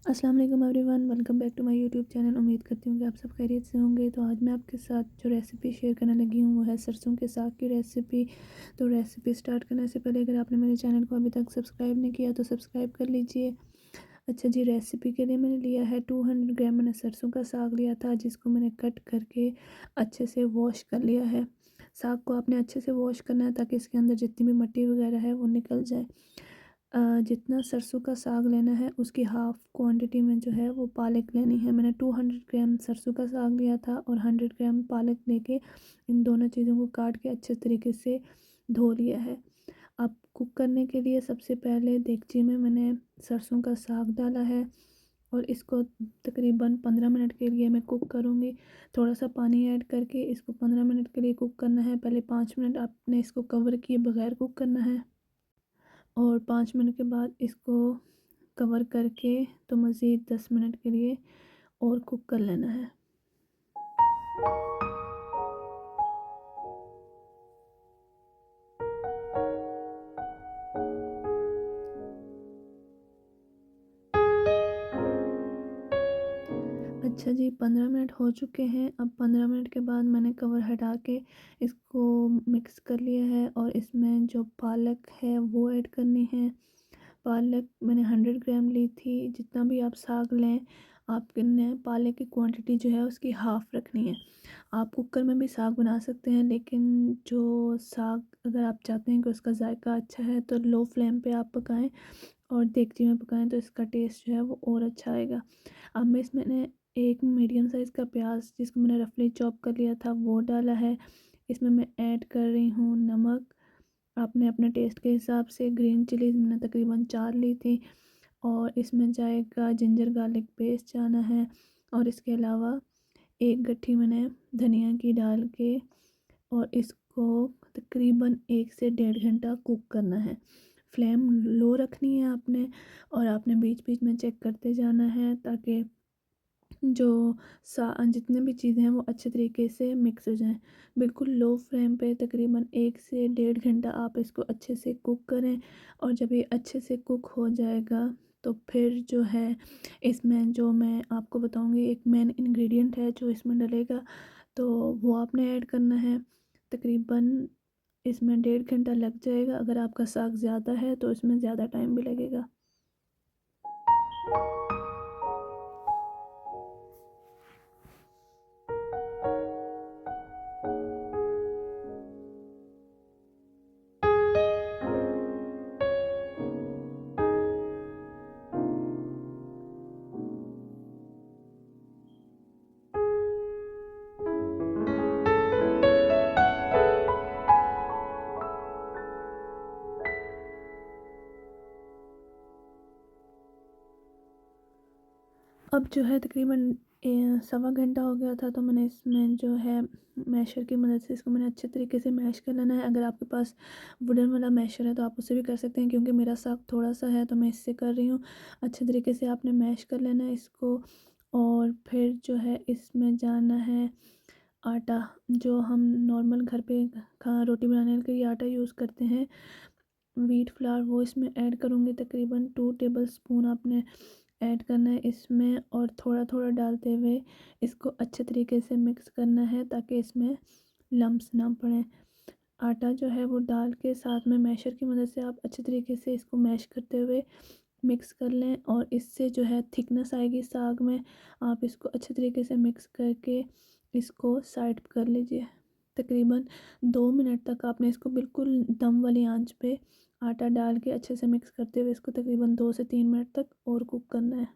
अस्सलाम वालेकुम everyone, welcome back to my YouTube channel. उम्मीद करती हूँ कि आप सब खैरियत से होंगे। तो आज मैं आपके साथ जो रेसिपी शेयर करने लगी हूँ वो है सरसों के साग की रेसिपी। तो रेसिपी स्टार्ट करने से पहले अगर आपने मेरे चैनल को अभी तक सब्सक्राइब नहीं किया तो सब्सक्राइब कर लीजिए। अच्छा जी, रेसिपी के लिए मैंने लिया है 200 ग्राम मैंने सरसों का साग लिया था, जिसको मैंने कट करके अच्छे से वॉश कर लिया है। साग को आपने अच्छे से वॉश करना है ताकि इसके अंदर जितनी भी मिट्टी वगैरह है वो निकल जाए। जितना सरसों का साग लेना है उसकी हाफ़ क्वांटिटी में जो है वो पालक लेनी है। मैंने 200 ग्राम सरसों का साग लिया था और 100 ग्राम पालक लेके इन दोनों चीज़ों को काट के अच्छे तरीके से धो लिया है। अब कुक करने के लिए सबसे पहले देगची में मैंने सरसों का साग डाला है और इसको तकरीबन 15 मिनट के लिए मैं कुक करूँगी। थोड़ा सा पानी ऐड करके इसको 15 मिनट के लिए कुक करना है। पहले 5 मिनट आपने इसको कवर किए बगैर कुक करना है और 5 मिनट के बाद इसको कवर करके तो मज़ीद 10 मिनट के लिए और कुक कर लेना है। अच्छा जी, 15 मिनट हो चुके हैं। अब 15 मिनट के बाद मैंने कवर हटा के इसको मिक्स कर लिया है और इसमें जो पालक है वो ऐड करनी है। पालक मैंने 100 ग्राम ली थी। जितना भी आप साग लें, आपने पालक की क्वांटिटी जो है उसकी हाफ़ रखनी है। आप कुकर में भी साग बना सकते हैं, लेकिन जो साग अगर आप चाहते हैं कि उसका जायका अच्छा है तो लो फ्लेम पे आप पकाएं और देगची में पकाएं तो इसका टेस्ट जो है वो और अच्छा आएगा। अब मैंने एक मीडियम साइज़ का प्याज जिसको मैंने रफली चॉप कर लिया था वो डाला है। इसमें मैं ऐड कर रही हूँ नमक, आपने अपने टेस्ट के हिसाब से। ग्रीन चिलीज़ मैंने तकरीबन 4 ली थी और इसमें जाएगा जिंजर गार्लिक पेस्ट जाना है और इसके अलावा एक गट्ठी मैंने धनिया की डाल के और इसको तकरीबन 1 से 1.5 घंटा कुक करना है। फ्लेम लो रखनी है आपने और आपने बीच बीच में चेक करते जाना है ताकि जो जितने भी चीज़ें हैं वो अच्छे तरीके से मिक्स हो जाएं। बिल्कुल लो फ्लेम पे तकरीबन 1 से 1.5 घंटा आप इसको अच्छे से कुक करें और जब ये अच्छे से कुक हो जाएगा तो फिर जो है इसमें जो मैं आपको बताऊंगी एक मेन इंग्रेडिएंट है जो इसमें डलेगा, तो वो आपने ऐड करना है। तकरीबन इसमें 1.5 घंटा लग जाएगा। अगर आपका साग ज़्यादा है तो इसमें ज़्यादा टाइम भी लगेगा। अब जो है तकरीबन 1.25 घंटा हो गया था, तो मैंने इसमें जो है मैशर की मदद से इसको मैंने अच्छे तरीके से मैश कर लेना है। अगर आपके पास वुडन वाला मैशर है तो आप उससे भी कर सकते हैं, क्योंकि मेरा साग थोड़ा सा है तो मैं इससे कर रही हूँ। अच्छे तरीके से आपने मैश कर लेना है इसको और फिर जो है इसमें जाना है आटा। जो हम नॉर्मल घर पे रोटी बनाने के लिए आटा यूज़ करते हैं, व्हीट फ्लावर, वो इसमें ऐड करूँगी। तकरीबन 2 टेबल स्पून आपने ऐड करना है इसमें और थोड़ा थोड़ा डालते हुए इसको अच्छे तरीके से मिक्स करना है ताकि इसमें लम्प्स ना पड़े। आटा जो है वो डाल के साथ में मैशर की मदद से आप अच्छे तरीके से इसको मैश करते हुए मिक्स कर लें और इससे जो है थिकनेस आएगी साग में। आप इसको अच्छे तरीके से मिक्स करके इसको साइड कर लीजिए। तकरीबन 2 मिनट तक आपने इसको बिल्कुल दम वाली आंच पे आटा डाल के अच्छे से मिक्स करते हुए इसको तकरीबन 2 से 3 मिनट तक और कुक करना है।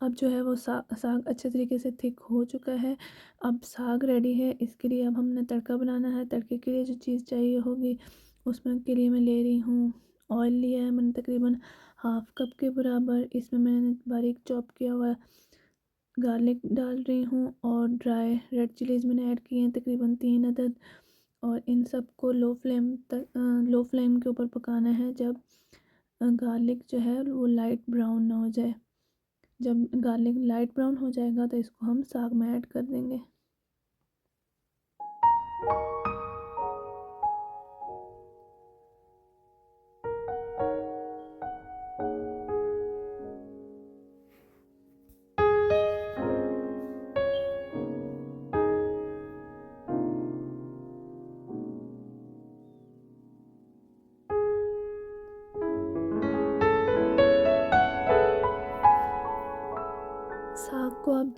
अब जो है वो साग अच्छे तरीके से थिक हो चुका है। अब साग रेडी है। इसके लिए अब हमने तड़का बनाना है। तड़के के लिए जो चीज़ चाहिए होगी उसमें के लिए मैं ले रही हूँ ऑयल लिया है मैंने तकरीबन हाफ़ कप के बराबर। इसमें मैंने बारीक चॉप किया हुआ गार्लिक डाल रही हूँ और ड्राई रेड चिलीज़ मैंने ऐड की हैं तकरीबन 3 अदद। और इन सब को लो फ्लेम के ऊपर पकाना है जब गार्लिक जो है वो लाइट ब्राउन ना हो जाए। जब गार्लिक लाइट ब्राउन हो जाएगा तो इसको हम साग में ऐड कर देंगे।